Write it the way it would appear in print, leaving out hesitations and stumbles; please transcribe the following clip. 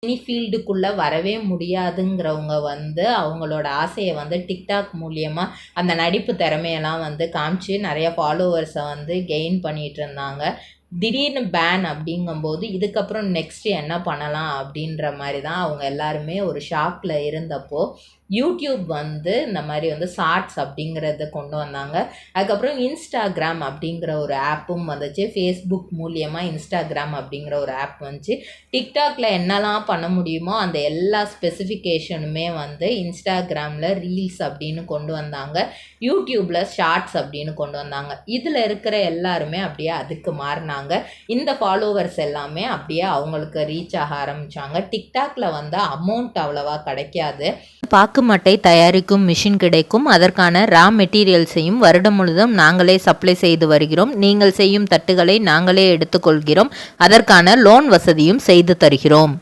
Cine ஃபீல்டுக்குள்ளே வரவே முடியாதுங்கிறவங்க வந்து அவங்களோட ஆசையை வந்து டிக்டாக் மூலியமாக அந்த நடிப்பு திறமையெல்லாம் வந்து காமிச்சு நிறைய ஃபாலோவர்ஸை வந்து கெயின் பண்ணிகிட்டு இருந்தாங்க. திடீர்னு பேன் அப்படிங்கும்போது இதுக்கப்புறம் நெக்ஸ்ட் என்ன பண்ணலாம் அப்படின்ற மாதிரி தான் அவங்க எல்லாருமே ஒரு ஷாக்கில் இருந்தப்போ யூடியூப் வந்து இந்த மாதிரி வந்து ஷார்ட்ஸ் அப்படிங்கிறத கொண்டு வந்தாங்க. அதுக்கப்புறம் இன்ஸ்டாகிராம் அப்படிங்கிற ஒரு ஆப்பும் வந்துச்சு. ஃபேஸ்புக் மூலியமாக இன்ஸ்டாகிராம் அப்படிங்கிற ஒரு ஆப் வந்துச்சு. டிக்டாக்ல என்னெல்லாம் பண்ண முடியுமோ அந்த எல்லா ஸ்பெசிஃபிகேஷனுமே வந்து இன்ஸ்டாகிராமில் ரீல்ஸ் அப்படின்னு கொண்டு வந்தாங்க. யூடியூப்பில் ஷார்ட்ஸ் அப்படின்னு கொண்டு வந்தாங்க. இதில் இருக்கிற எல்லாருமே அப்படியே அதுக்கு மாறினாங்க. இந்த ஃபாலோவர்ஸ் எல்லாமே அப்படியே அவங்களுக்கு ரீச் ஆக ஆரம்பித்தாங்க. டிக்டாக்ல வந்து அமௌண்ட் அவ்வளவா கிடைக்காது. பாக்குமட்டை தயாரிக்கும் மிஷின் கிடைக்கும். அதற்கான ரா மெட்டீரியல்ஸையும் வருடம் முழுவதும் நாங்களே சப்ளை செய்து வருகிறோம். நீங்கள் செய்யும் தட்டுகளை நாங்களே எடுத்துக்கொள்கிறோம். அதற்கான லோன் வசதியும் செய்து தருகிறோம்.